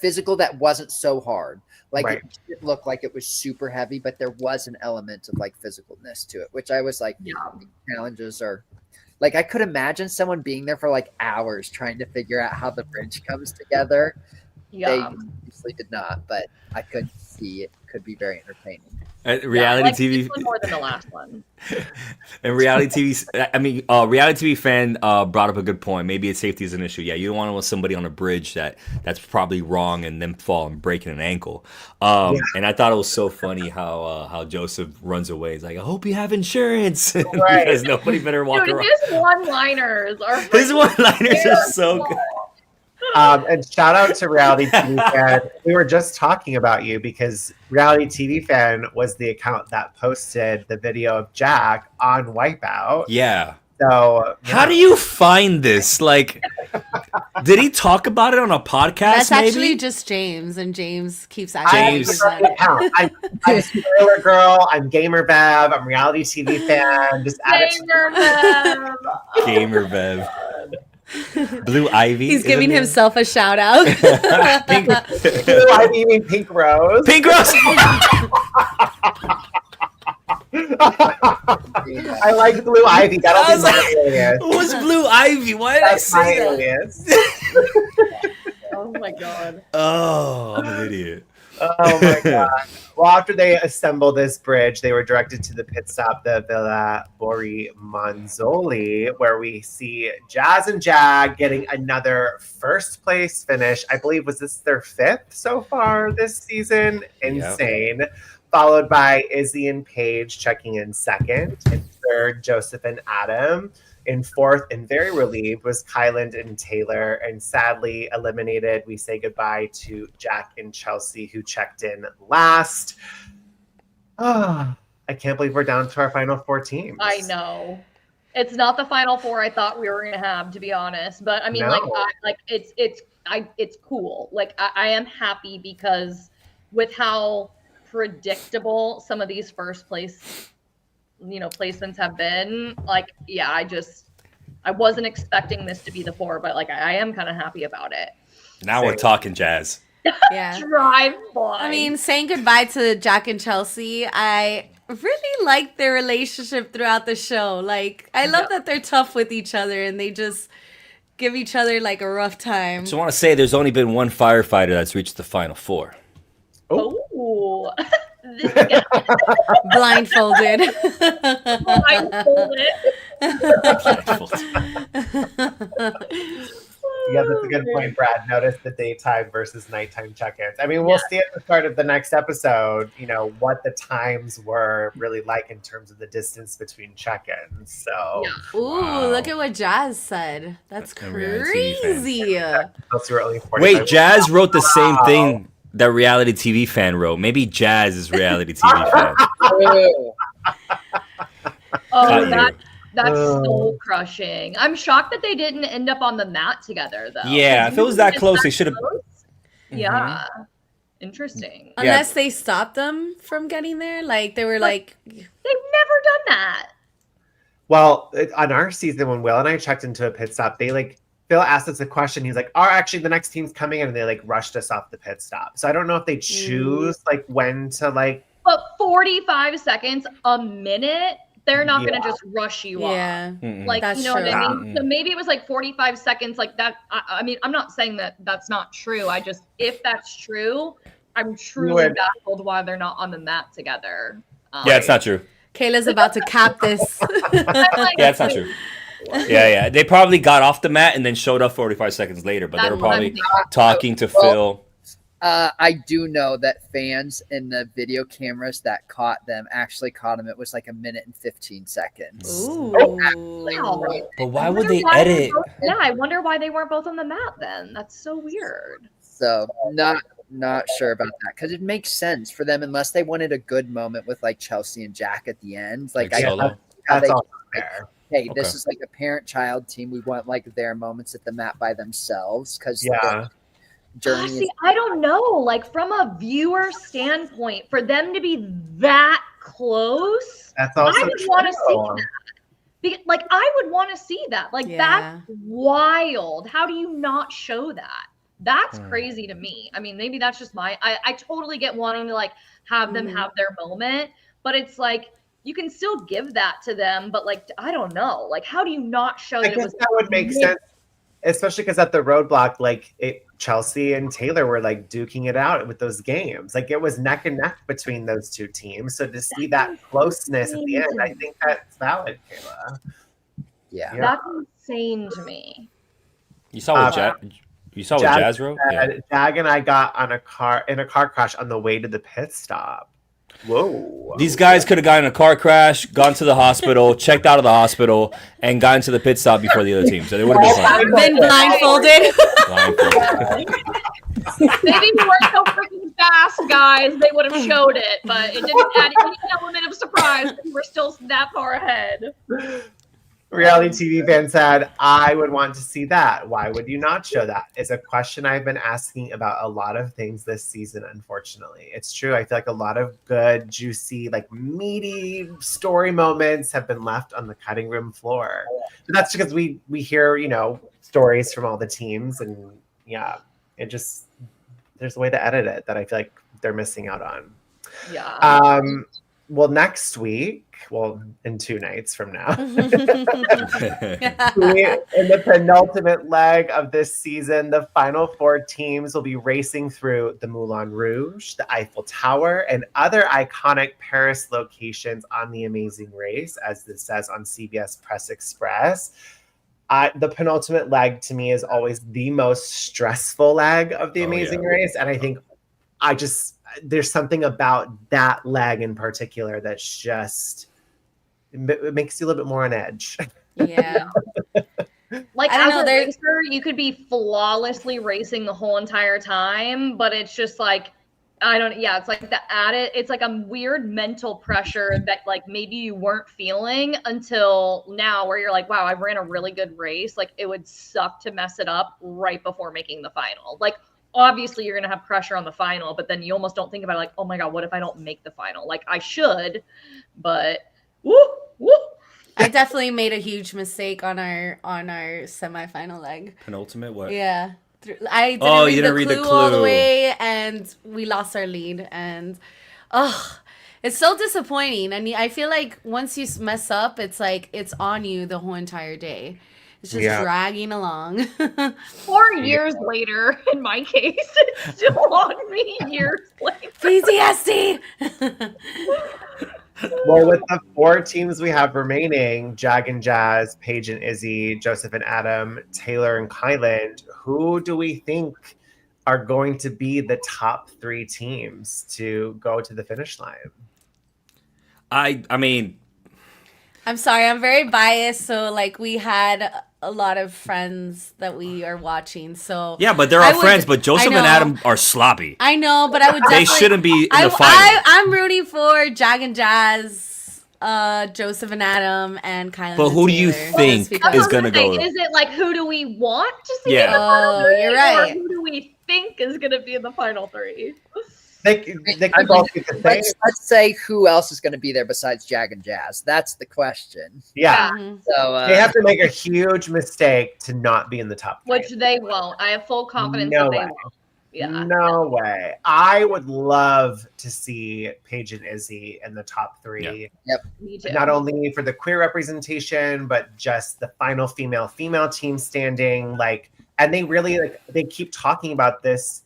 Speaker 3: physical that wasn't so hard. Like it didn't look like it was super heavy, but there was an element of like physicalness to it, which I was like, challenges are like, I could imagine someone being there for like hours trying to figure out how the bridge comes together.
Speaker 2: Yeah.
Speaker 3: They obviously did not, but I could see it could be very entertaining.
Speaker 4: Reality TV
Speaker 2: this one more than the last one.
Speaker 4: And reality TV, reality TV fan brought up a good point. Maybe safety is an issue. Yeah, you don't want to want somebody on a bridge that's probably wrong and then fall and breaking an ankle. And I thought it was so funny how Joseph runs away. He's like, I hope you have insurance. Because nobody better walk around.
Speaker 2: His one-liners are
Speaker 4: so good.
Speaker 1: And shout out to Reality TV Fan. We were just talking about you because Reality TV Fan was the account that posted the video of Jack on Wipeout.
Speaker 4: Yeah.
Speaker 1: So
Speaker 4: how do you find this? Like, did he talk about it on a podcast?
Speaker 5: That's
Speaker 4: maybe?
Speaker 5: actually just James, and James keeps
Speaker 1: I'm Spoiler Girl. I'm Gamer Bev. I'm Reality TV Fan. Just add it to
Speaker 4: Gamer Bev. Blue Ivy.
Speaker 5: He's giving himself a shout out.
Speaker 1: Blue Ivy, you mean Pink Rose?
Speaker 4: Pink Rose.
Speaker 1: I like Blue Ivy. That'll be my alias.
Speaker 4: Who's Blue Ivy? Why did I say that?
Speaker 1: Alias.
Speaker 2: Oh my god.
Speaker 4: Oh, I'm an idiot.
Speaker 1: Oh my god. Well, after they assembled this bridge, they were directed to the pit stop, the Villa Bori Manzoli, where we see Jazz and Jag getting another first place finish. I believe, was this their 5th so far this season? Insane. Yep. Followed by Izzy and Paige checking in 2nd. In 3rd, Joseph and Adam. In 4th, and very relieved, was Kyland and Taylor. And sadly eliminated, we say goodbye to Jack and Chelsea, who checked in last. Oh, I can't believe we're down to our final 4 teams.
Speaker 2: I know. It's not the final 4 I thought we were going to have, to be honest. But I mean, it's cool. Like I am happy because with how predictable some of these first place placements have been, like, yeah, I wasn't expecting this to be the 4, but like I am kind of happy about it.
Speaker 4: Now we're talking, Jazz.
Speaker 5: Yeah.
Speaker 2: Drive blind.
Speaker 5: I mean, saying goodbye to Jack and Chelsea, I really like their relationship throughout the show. Like, I love that they're tough with each other and they just give each other like a rough time.
Speaker 4: So I want to say there's only been one firefighter that's reached the final 4.
Speaker 2: Oh.
Speaker 5: Blindfolded.
Speaker 1: Yeah, that's a good point, Brad. Notice the daytime versus nighttime check-ins. I mean, we'll see at the start of the next episode, what the times were really like in terms of the distance between check-ins. So,
Speaker 5: ooh, look at what Jazz said. That's crazy.
Speaker 4: Wait, Jazz wrote the same thing that Reality TV Fan wrote. Maybe Jazz is Reality TV Fan.
Speaker 2: That's soul crushing. I'm shocked that they didn't end up on the mat together, though.
Speaker 4: Yeah, if it was that close, they should have.
Speaker 2: Yeah, interesting.
Speaker 5: Unless they stopped them from getting there, like they were like,
Speaker 2: they've never done that.
Speaker 1: Well, on our season, when Will and I checked into a pit stop, they Phil asked us a question. He's like, actually, the next team's coming in, and they rushed us off the pit stop. So I don't know if they choose when to
Speaker 2: But 45 seconds, a minute. they're not going to just rush you off.
Speaker 5: Yeah.
Speaker 2: Like,
Speaker 5: That's
Speaker 2: you know what I
Speaker 5: true.
Speaker 2: mean? So maybe it was like 45 seconds like that. I mean, I'm not saying that that's not true. I just, if that's true, I'm truly baffled why they're not on the mat together.
Speaker 4: Yeah, it's not true.
Speaker 5: Kayla's about to cap this.
Speaker 4: Yeah, it's not true. Yeah. They probably got off the mat and then showed up 45 seconds later, but they were probably talking to Phil.
Speaker 3: I do know that fans in the video cameras that caught them actually caught them. It was like 1 minute and 15 seconds.
Speaker 5: Ooh.
Speaker 4: But why would they edit?
Speaker 2: Yeah, I wonder why they weren't both on the mat then. That's so weird.
Speaker 3: So not sure about that because it makes sense for them unless they wanted a good moment with like Chelsea and Jack at the end. Like
Speaker 1: that's all fair.
Speaker 3: Hey, this is like a parent-child team. We want like their moments at the mat by themselves because
Speaker 2: See, I don't know. Like from a viewer standpoint, for them to be that close,
Speaker 1: that's also
Speaker 2: I would want to see that. Because, like I would want to see that. Like that's wild. How do you not show that? That's crazy to me. I mean, maybe that's just I totally get wanting to like have them have their moment, but it's like you can still give that to them, but like I don't know. Like how do you not show that? I guess
Speaker 1: that would make sense, especially because at the roadblock, like Chelsea and Taylor were like duking it out with those games. Like it was neck and neck between those two teams. So to see that closeness at the end, I think that's valid, Cayla.
Speaker 3: Yeah.
Speaker 2: That's insane to me.
Speaker 4: You saw what Jazz wrote?
Speaker 1: Jag and I got in a car crash on the way to the pit stop. Whoa.
Speaker 4: These guys could have gotten in a car crash, gone to the hospital, checked out of the hospital, and gotten to the pit stop before the other team. So they would have been fine.
Speaker 5: Been blindfolded.
Speaker 2: Maybe we weren't so freaking fast, guys. They would have showed it, but it didn't add any element of surprise. We're still that far ahead.
Speaker 1: Reality TV fan said, I would want to see that. Why would you not show that? It's a question I've been asking about a lot of things this season, unfortunately. It's true. I feel like a lot of good, juicy, like meaty story moments have been left on the cutting room floor. But that's because we hear, stories from all the teams. And it just, there's a way to edit it that I feel like they're missing out on.
Speaker 2: Yeah.
Speaker 1: Well, next week, in 2 nights from now, in the penultimate leg of this season, the final 4 teams will be racing through the Moulin Rouge, the Eiffel Tower, and other iconic Paris locations on The Amazing Race, as this says on CBS Press Express. The penultimate leg, to me, is always the most stressful leg of The Amazing Race, and I think there's something about that leg in particular that's just it makes you a little bit more on edge.
Speaker 5: Yeah.
Speaker 2: Like as a racer, you could be flawlessly racing the whole entire time, but it's just like it's like it's like a weird mental pressure that like maybe you weren't feeling until now, where you're like, wow, I ran a really good race. Like it would suck to mess it up right before making the final. Like obviously you're going to have pressure on the final, but then you almost don't think about it like, oh my God, what if I don't make the final? Like I should, but woo.
Speaker 5: I definitely made a huge mistake on our semifinal leg.
Speaker 4: Penultimate what?
Speaker 5: Yeah. I didn't read the clue all the way, and we lost our lead, and it's so disappointing. And I feel like once you mess up, it's like it's on you the whole entire day. It's just dragging along.
Speaker 2: 4 years later, in my case, it's still on me years later.
Speaker 5: PTSD.
Speaker 1: Well, with the 4 teams we have remaining, Jag and Jazz, Paige and Izzy, Joseph and Adam, Taylor and Kylan, who do we think are going to be the top 3 teams to go to the finish line?
Speaker 4: I mean,
Speaker 5: I'm sorry, I'm very biased. So, like, we had a lot of friends that we are watching. So
Speaker 4: yeah, but they're our friends. But Joseph and Adam are sloppy.
Speaker 5: I know, but I would definitely.
Speaker 4: They shouldn't be in the final.
Speaker 5: I'm rooting for Jag and Jazz, Joseph and Adam, and Kylan.
Speaker 4: But who do you think is gonna go?
Speaker 2: Is it like who do we want to see?
Speaker 4: Yeah.
Speaker 5: Oh, you're right.
Speaker 2: Or who do we think is gonna be in the final 3?
Speaker 1: They could both be the same.
Speaker 3: Let's say who else is going to be there besides Jag and Jazz. That's the question.
Speaker 1: Yeah.
Speaker 5: Mm-hmm.
Speaker 3: So
Speaker 1: they have to make a huge mistake to not be in the top 3.
Speaker 2: Which they won't. I have full confidence that they won't. Yeah.
Speaker 1: No way. I would love to see Paige and Izzy in the top 3.
Speaker 2: Me too.
Speaker 1: Not only for the queer representation, but just the final female team standing. Like, and they really they keep talking about this.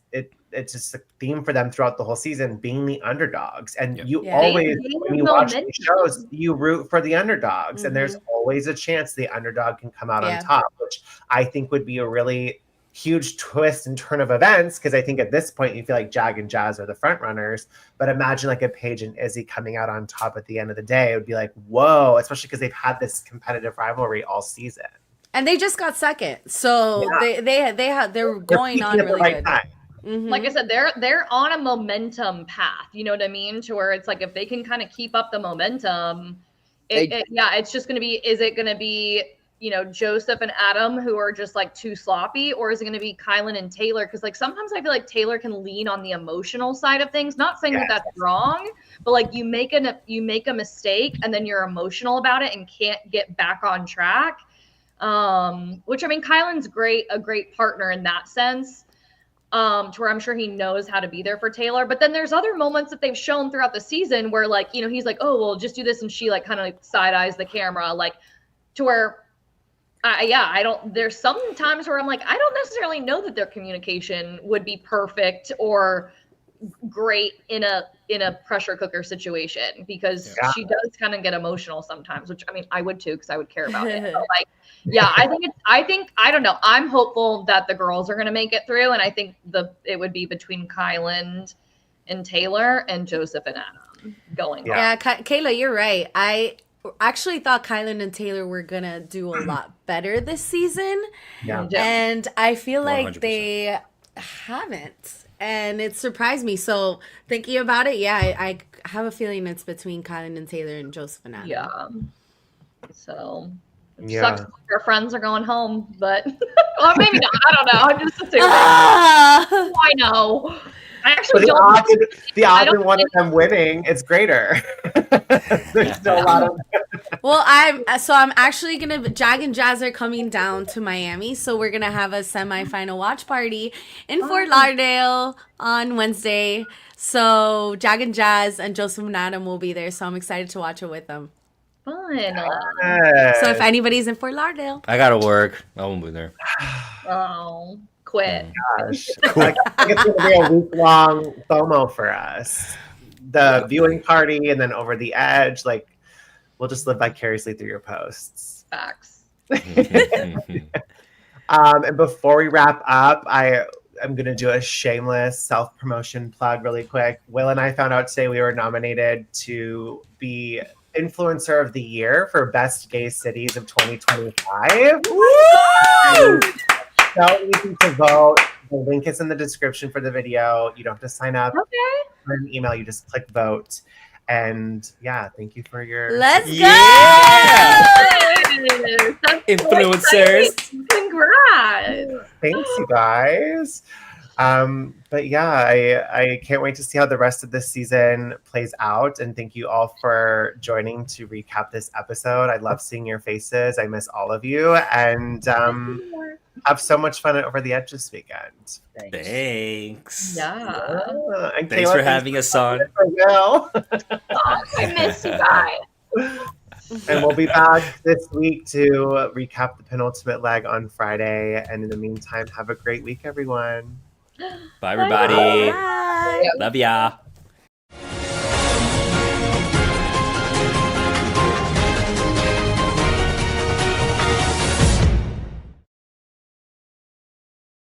Speaker 1: It's just a theme for them throughout the whole season, being the underdogs. And you always, when you watch these shows, you root for the underdogs, and there's always a chance the underdog can come out on top, which I think would be a really huge twist and turn of events, because I think at this point you feel like Jag and Jazz are the front runners, but imagine like a Paige and Izzy coming out on top at the end of the day. It would be like, whoa, especially because they've had this competitive rivalry all season.
Speaker 5: And they just got second, so they're going on really good.
Speaker 2: Like I said, they're on a momentum path. You know what I mean? To where it's like if they can kind of keep up the momentum, it's just going to be. Is it going to be Joseph and Adam who are just like too sloppy, or is it going to be Kylan and Taylor? Because like sometimes I feel like Taylor can lean on the emotional side of things. Not saying that that's wrong, but like you make a mistake and then you're emotional about it and can't get back on track. Which I mean, Kylan's a great partner in that sense. To where I'm sure he knows how to be there for Taylor. But then there's other moments that they've shown throughout the season where like, he's like, oh, well, just do this. And she like kind of like side eyes the camera, like to where, there's some times where I'm like, I don't necessarily know that their communication would be perfect or great in a pressure cooker situation, because she does kind of get emotional sometimes, which I mean, I would too, because I would care about it. But like, I don't know. I'm hopeful that the girls are going to make it through. And I think it would be between Kylan and Taylor and Joseph and Adam going.
Speaker 5: Yeah. Cayla, you're right. I actually thought Kylan and Taylor were going to do a lot better this season. Yeah. And I feel like 100%. They haven't. And it surprised me. So thinking about it, I have a feeling it's between Kylan and Taylor and Joseph and Adam.
Speaker 2: Yeah. So it sucks when your friends are going home, but or maybe not. I don't know. I'm just assuming. I know. I actually don't.
Speaker 1: The odds in one of them winning, it's greater. There's still a lot of.
Speaker 5: Well, I'm actually gonna. Jag and Jazz are coming down to Miami, so we're gonna have a semifinal watch party in Fort Lauderdale on Wednesday. So Jag and Jazz and Joseph and Adam will be there, so I'm excited to watch it with them.
Speaker 2: Fun.
Speaker 5: So if anybody's in Fort Lauderdale,
Speaker 4: I gotta work. I won't be there.
Speaker 2: Oh, quit.
Speaker 1: Gosh. Like, it's gonna be a week-long FOMO for us. The viewing party and then Over the Edge. Like, we'll just live vicariously through your posts.
Speaker 2: Facts.
Speaker 1: And before we wrap up, I'm going to do a shameless self-promotion plug really quick. Will and I found out today we were nominated to be Influencer of the Year for Best Gay Cities of 2025. Woo! So easy to vote. The link is in the description for the video. You don't have to sign up.
Speaker 2: Okay.
Speaker 1: Or an email, you just click vote. And thank you for your...
Speaker 5: Let's go!
Speaker 4: Influencers.
Speaker 2: Congrats.
Speaker 1: Thanks, you guys. But I can't wait to see how the rest of this season plays out. And thank you all for joining to recap this episode. I love seeing your faces. I miss all of you. And have so much fun at Over the Edge this weekend.
Speaker 4: Thanks.
Speaker 2: Yeah.
Speaker 1: And
Speaker 4: thanks for having us on.
Speaker 2: I miss you guys.
Speaker 1: And we'll be back this week to recap the penultimate leg on Friday. And in the meantime, have a great week, everyone.
Speaker 4: Bye, everybody.
Speaker 5: Bye.
Speaker 4: Love ya.